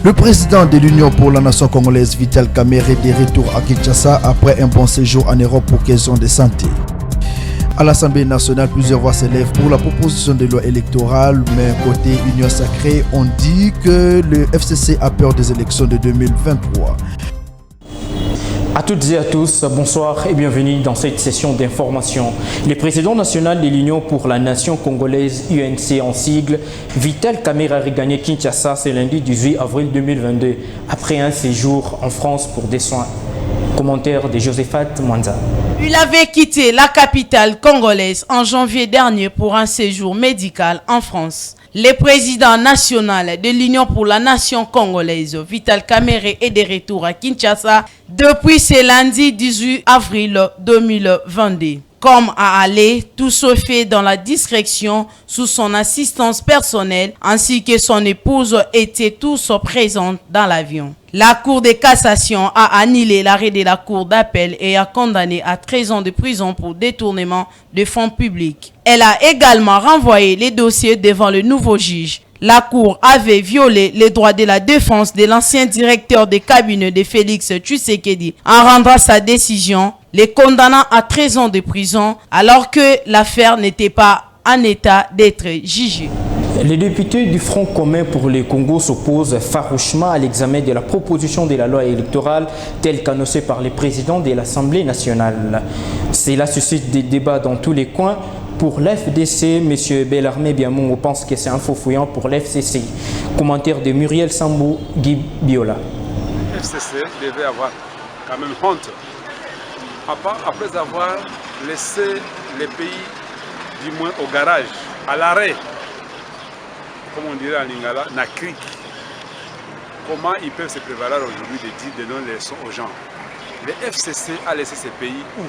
Le président de l'Union pour la nation congolaise, Vital Kamerhe, est de retour à Kinshasa après un bon séjour en Europe pour questions de santé. À l'Assemblée nationale, plusieurs voix s'élèvent pour la proposition de loi électorale, mais côté Union sacrée, on dit que le FCC a peur des élections de 2023. À toutes et à tous, bonsoir et bienvenue dans cette session d'information. Le président national de l'Union pour la nation congolaise, UNC en sigle, Vital Kamerhe a regagné Kinshasa ce lundi 18 avril 2022, après un séjour en France pour des soins. Commentaire de Josephat Mwanza. Il avait quitté la capitale congolaise en janvier dernier pour un séjour médical en France. Le président national de l'Union pour la nation congolaise, Vital Kamerhe, est de retour à Kinshasa depuis ce lundi 18 avril 2022. Comme à aller, tout se fait dans la discrétion sous son assistance personnelle ainsi que son épouse étaient tous présents dans l'avion. La Cour de cassation a annulé l'arrêt de la Cour d'appel et a condamné à 13 ans de prison pour détournement de fonds publics. Elle a également renvoyé les dossiers devant le nouveau juge. La Cour avait violé les droits de la défense de l'ancien directeur de cabinet de Félix Tshisekedi en rendant sa décision, les condamnant à 13 ans de prison alors que l'affaire n'était pas en état d'être jugée. Les députés du Front commun pour le Congo s'opposent farouchement à l'examen de la proposition de la loi électorale telle qu'annoncée par le président de l'Assemblée nationale. Cela suscite des débats dans tous les coins. Pour l'FDC, M. Bellarmé Biamongo pense que c'est un faux fouillant pour l'FCC. Commentaire de Muriel Sambou Guy Biola. FCC devait avoir quand même honte. Après avoir laissé les pays, du moins au garage, à l'arrêt, comme on dirait en lingala, na cric. Comment ils peuvent se prévaloir aujourd'hui de donner des leçons aux gens? Le FCC a laissé ces pays où?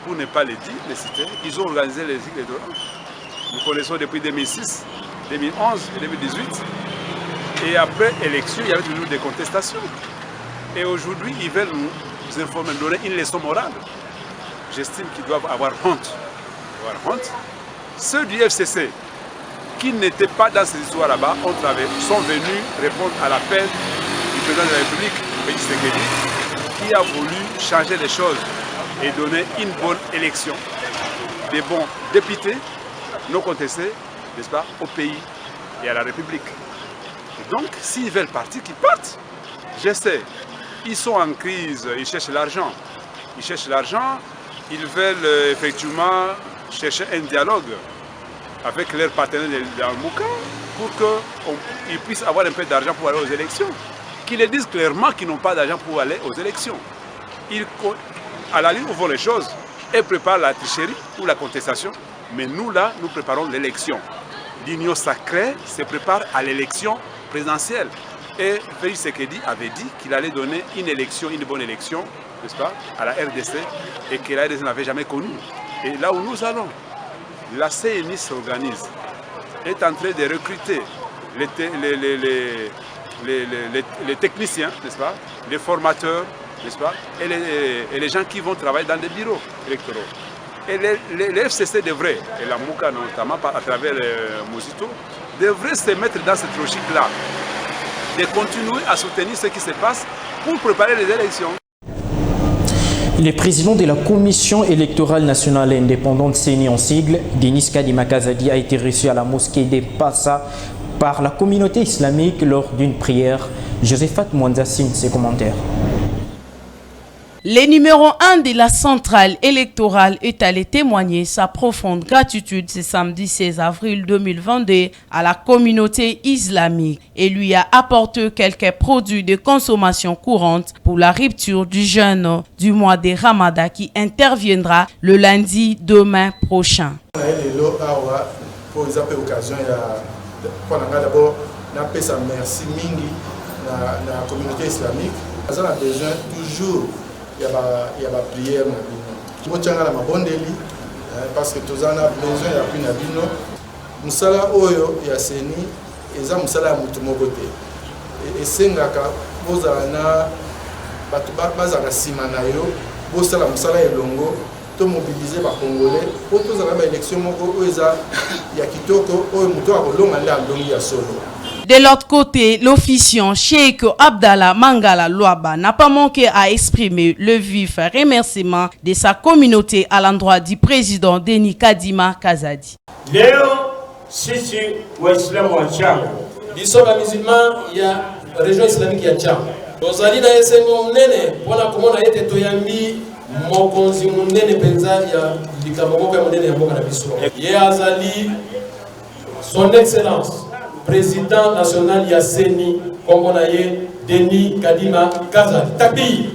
Pour ne pas les dire, les citer, ils ont organisé les élections. Nous connaissons depuis 2006, 2011 et 2018. Et après élection, il y avait toujours des contestations. Et aujourd'hui, ils veulent nous informer, donner une leçon morale. J'estime qu'ils doivent avoir honte. Ceux du FCC qui n'étaient pas dans ces histoires là-bas sont venus répondre à l'appel du président de la République, Félix Tshisekedi, qui a voulu changer les choses et donner une bonne élection. Des bons députés non contestés, n'est-ce pas, au pays et à la République. Et donc, s'ils veulent partir, qu'ils partent. Je sais, ils sont en crise, ils cherchent l'argent. Ils veulent effectivement chercher un dialogue avec leurs partenaires dans le Mouka pour qu'ils puissent avoir un peu d'argent pour aller aux élections. Qu'ils les disent clairement qu'ils n'ont pas d'argent pour aller aux élections. À la ligne où vont les choses, ils préparent la tricherie ou la contestation, mais nous là, nous préparons l'élection. L'Union sacrée se prépare à l'élection présidentielle. Et Félix Tshisekedi avait dit qu'il allait donner une bonne élection, n'est-ce pas, à la RDC, et que la RDC n'avait jamais connu. Et là où nous allons, la CNI s'organise, est en train de recruter les techniciens, n'est-ce pas, les formateurs, n'est-ce pas, et les gens qui vont travailler dans des bureaux électoraux. Et les FCC devraient, et la Mouka notamment à travers Mosito, devraient se mettre dans cette logique-là, de continuer à soutenir ce qui se passe pour préparer les élections. Le président de la Commission électorale nationale indépendante CENI en sigle, Denis Kadima Kazadi, a été reçu à la mosquée de Passa par la communauté islamique lors d'une prière. Josephat Mwanza signe ses commentaires. Le numéro 1 de la centrale électorale est allé témoigner sa profonde gratitude ce samedi 16 avril 2022 à la communauté islamique et lui a apporté quelques produits de consommation courante pour la rupture du jeûne du mois de Ramadan qui interviendra le lundi demain prochain. Il y a la prière parce que tous en a besoin de la bino musala oyo ya seni eza musala mutu mokote et sengaka bozana batu bazaka sima na yo bosala musala elongo to mobiliser ba congolais pour tous la élection moko oyo eza ya kitoko oyo mutu akolonga nda ndongi ya solo. De l'autre côté, l'officiant Cheikh Abdallah Mangala Louaba n'a pas manqué à exprimer le vif remerciement de sa communauté à l'endroit du président Denis Kadima Kazadi. Leo sisi Waislamu wa Chango, biso ba musulman ya région islamique ya Chango, tozali na esengo munene mpona komona ete toyambi mokonzi munene penza ya likamoko ya munene ya mboka na biso. Ye azali son excellence président national ya CENI kombo na ye Denis Kadima Kazadi. Takbir.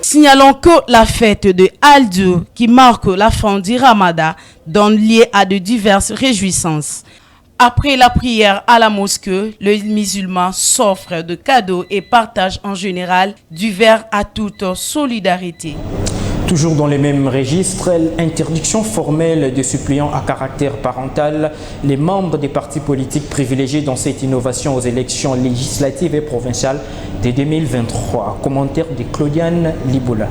Signalons que la fête de Al-Dou, qui marque la fin du Ramadan, donne lieu à de diverses réjouissances. Après la prière à la mosquée, le musulman s'offre de cadeaux et partage en général du verre à toute solidarité. Toujours dans les mêmes registres, l'interdiction formelle des suppléants à caractère parental, les membres des partis politiques privilégiés dans cette innovation aux élections législatives et provinciales de 2023. Commentaire de Claudiane Liboula.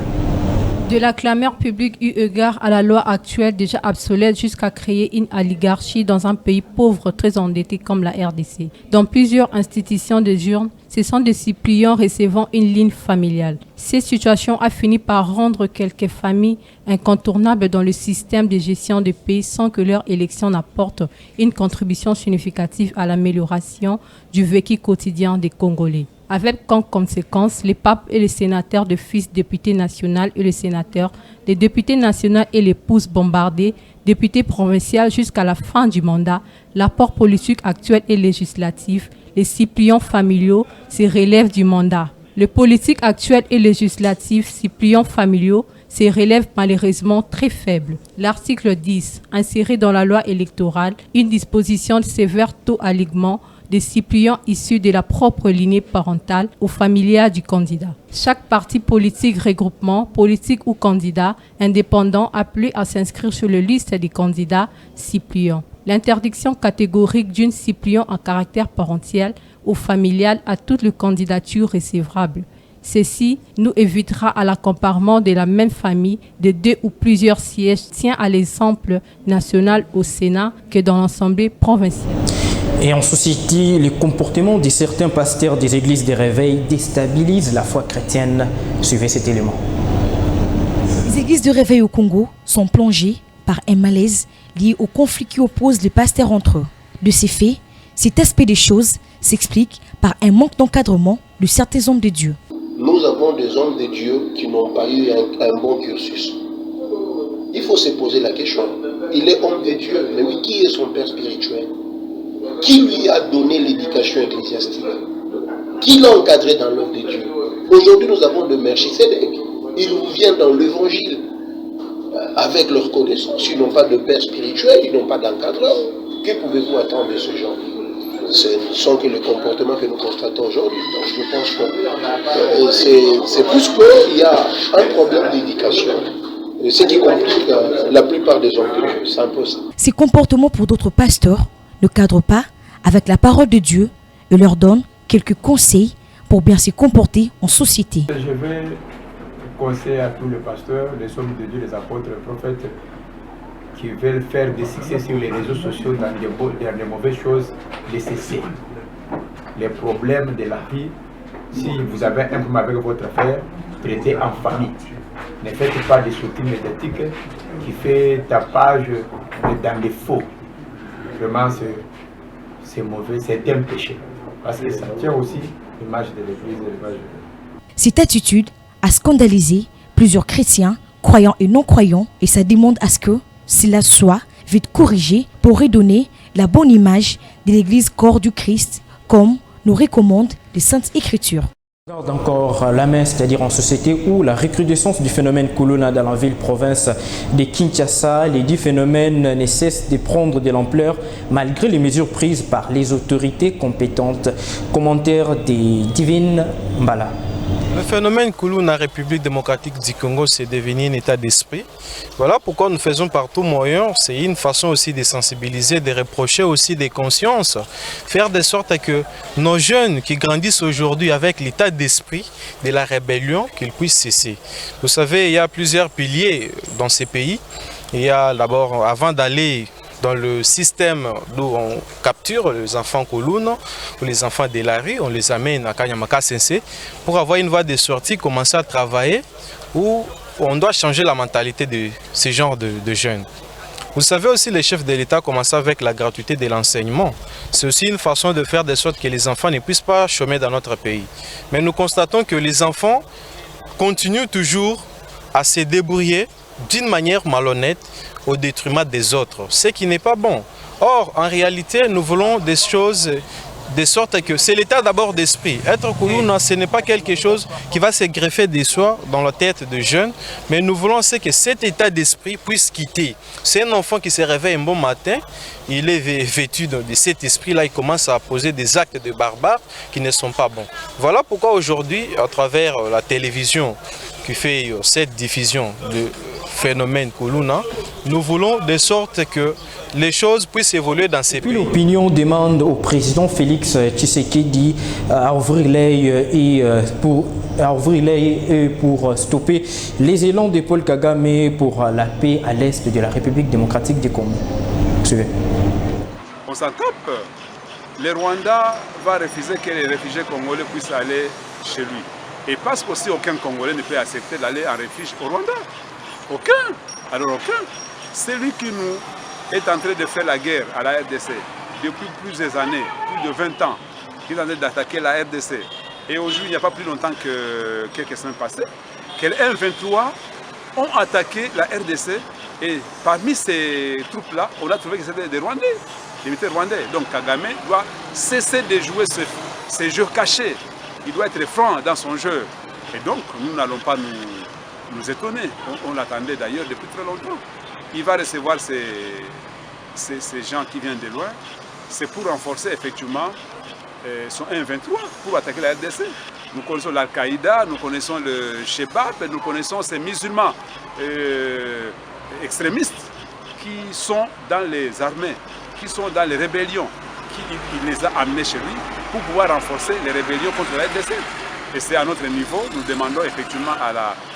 De la clameur publique eu égard à la loi actuelle déjà obsolète jusqu'à créer une oligarchie dans un pays pauvre très endetté comme la RDC. Dans plusieurs institutions des urnes, ce sont des suppléants recevant une ligne familiale. Cette situation a fini par rendre quelques familles incontournables dans le système de gestion du pays sans que leur élection n'apporte une contribution significative à l'amélioration du vécu quotidien des Congolais. Avec comme conséquence les papes et les sénateurs de fils députés nationaux et les sénateurs, les députés nationaux et les pouces bombardés, députés provinciaux jusqu'à la fin du mandat, l'apport politique actuel et législatif, les suppléants familiaux se relèvent du mandat. Le politique actuel et législatif suppléants familiaux se relèvent malheureusement très faibles. L'article 10, inséré dans la loi électorale, une disposition de sévère taux alignement des suppléants issus de la propre lignée parentale ou familiale du candidat. Chaque parti politique, regroupement, politique ou candidat indépendant appelé à s'inscrire sur la liste des candidats suppléants. L'interdiction catégorique d'une suppléant à caractère parental ou familial à toute les candidatures recevrables. Ceci nous évitera à l'accaparement de la même famille de 2 ou plusieurs sièges tient à l'exemple national au Sénat que dans l'Assemblée provinciale. Et en société, le comportement de certains pasteurs des églises de réveil déstabilise la foi chrétienne. Suivez cet élément. Les églises de réveil au Congo sont plongées par un malaise lié au conflit qui oppose les pasteurs entre eux. De ces faits, cet aspect des choses s'explique par un manque d'encadrement de certains hommes de Dieu. Nous avons des hommes de Dieu qui n'ont pas eu un bon cursus. Il faut se poser la question. Il est homme de Dieu, mais oui, qui est son père spirituel? Qui lui a donné l'éducation ecclésiastique? Qui l'a encadré dans l'œuvre de Dieu? Aujourd'hui, nous avons de Melchisedec. Ils vous viennent dans l'évangile avec leur connaissance. Ils n'ont pas de père spirituel, ils n'ont pas d'encadreur. Que pouvez-vous attendre de ce genre? Ce ne sont que les comportements que nous constatons aujourd'hui. Donc je pense que c'est plus qu'il y a un problème d'éducation. Ce qui complique la plupart des hommes de Dieu. C'est un peu ça. Ces comportements pour d'autres pasteurs ne cadrent pas avec la parole de Dieu et leur donnent quelques conseils pour bien se comporter en société. Je vais conseiller à tous les pasteurs, les hommes de Dieu, les apôtres, les prophètes qui veulent faire des succès sur les réseaux sociaux dans les mauvaises choses, de cesser. Les problèmes de la vie, si vous avez un problème avec votre frère, traitez en famille. Ne faites pas des soutien médiatique qui fait tapage dans les faux. Vraiment, c'est mauvais, c'est un péché. Parce que ça tient aussi l'image de l'Église. Cette attitude a scandalisé plusieurs chrétiens, croyants et non-croyants, et ça demande à ce que cela soit vite corrigé pour redonner la bonne image de l'Église corps du Christ, comme nous recommandent les Saintes Écritures. On regarde encore la main, c'est-à-dire en société où la recrudescence du phénomène Kuluna dans la ville-province de Kinshasa, les 10 phénomènes ne cessent de prendre de l'ampleur malgré les mesures prises par les autorités compétentes. Commentaire des Divines Mbala. Le phénomène Kuluna, République démocratique du Congo, c'est devenu un état d'esprit. Voilà pourquoi nous faisons par tous moyens. C'est une façon aussi de sensibiliser, de reprocher aussi des consciences. Faire de sorte que nos jeunes qui grandissent aujourd'hui avec l'état d'esprit de la rébellion, qu'ils puissent cesser. Vous savez, il y a plusieurs piliers dans ces pays. Il y a d'abord, avant d'aller dans le système d'où on capture les enfants Koulouna ou les enfants de la rue, on les amène à Kanyamaka Sensei pour avoir une voie de sortie, commencer à travailler, où on doit changer la mentalité de ce genre de jeunes. Vous savez aussi, les chefs de l'État commencent avec la gratuité de l'enseignement. C'est aussi une façon de faire de sorte que les enfants ne puissent pas chômer dans notre pays. Mais nous constatons que les enfants continuent toujours à se débrouiller d'une manière malhonnête au détriment des autres, ce qui n'est pas bon. Or, en réalité, nous voulons des choses de sorte que c'est l'état d'abord d'esprit. Être Koulouna, ce n'est pas quelque chose qui va se greffer des soirs dans la tête de jeunes, mais nous voulons que cet état d'esprit puisse quitter. C'est un enfant qui se réveille un bon matin, il est vêtu de cet esprit-là, il commence à poser des actes de barbares qui ne sont pas bons. Voilà pourquoi aujourd'hui, à travers la télévision qui fait cette diffusion de phénomène Koulouna, nous voulons de sorte que les choses puissent évoluer dans ces pays. L'opinion demande au président Félix Tshisekedi à ouvrir l'œil pour stopper les élans de Paul Kagame pour la paix à l'est de la République démocratique du Congo. Suivez. On s'en tape. Le Rwanda va refuser que les réfugiés congolais puissent aller chez lui. Et parce qu'aussi aucun Congolais ne peut accepter d'aller en refuge au Rwanda. Aucun. Alors aucun. C'est lui qui nous est en train de faire la guerre à la RDC depuis plusieurs années, plus de 20 ans, qui est en train d'attaquer la RDC. Et aujourd'hui, il n'y a pas plus longtemps que quelques semaines passées, que les M23 ont attaqué la RDC. Et parmi ces troupes-là, on a trouvé que c'était des Rwandais, des militaires rwandais. Donc Kagame doit cesser de jouer ces jeux cachés. Il doit être franc dans son jeu. Et donc, nous n'allons pas nous étonner. On l'attendait d'ailleurs depuis très longtemps. Il va recevoir ces gens qui viennent de loin. C'est pour renforcer effectivement son M23, pour attaquer la RDC. Nous connaissons l'Al-Qaïda, nous connaissons le Shebab, nous connaissons ces musulmans extrémistes qui sont dans les armées, qui sont dans les rébellions. Il les a amenés chez lui pour pouvoir renforcer les rébellions contre la RDC. Et c'est à notre niveau, nous demandons effectivement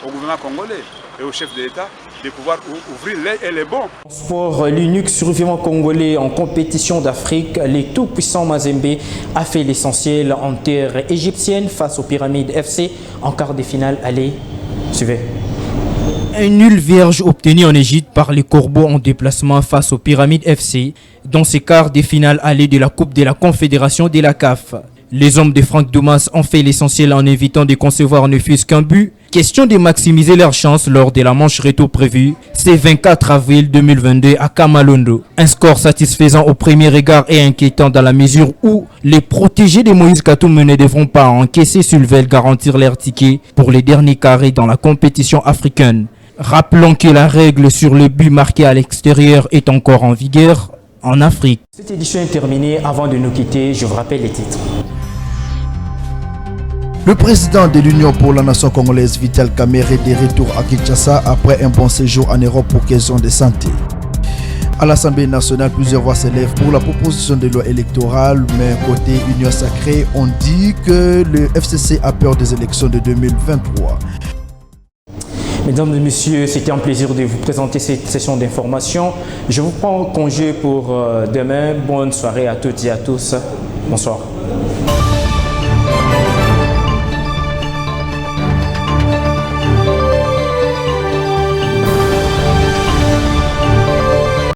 au gouvernement congolais et au chef de l'État de pouvoir ouvrir l'œil et les bons. Pour l'unique survivant congolais en compétition d'Afrique, les tout-puissants Mazembe a fait l'essentiel en terre égyptienne face aux Pyramides FC en quart de finale. Allez, suivez. Un nul vierge obtenu en Égypte par les Corbeaux en déplacement face aux Pyramides FC dans ces quarts de finale allée de la Coupe de la Confédération de la CAF. Les hommes de Franck Dumas ont fait l'essentiel en évitant de concevoir ne fût-ce qu'un but. Question de maximiser leurs chances lors de la manche retour prévue, c'est 24 avril 2022 à Kamalondo. Un score satisfaisant au premier regard et inquiétant dans la mesure où les protégés de Moïse Katumbi ne devront pas encaisser Sulvel garantir leur ticket pour les derniers carrés dans la compétition africaine. Rappelons que la règle sur le but marqué à l'extérieur est encore en vigueur en Afrique. Cette édition est terminée. Avant de nous quitter, je vous rappelle les titres. Le président de l'Union pour la nation congolaise, Vital Kamerhe, est de retour à Kinshasa après un bon séjour en Europe pour questions de santé. À l'Assemblée nationale, plusieurs voix s'élèvent pour la proposition de loi électorale, mais côté Union sacrée, on dit que le FCC a peur des élections de 2023. Mesdames et messieurs, c'était un plaisir de vous présenter cette session d'information. Je vous prends congé pour demain. Bonne soirée à toutes et à tous. Bonsoir.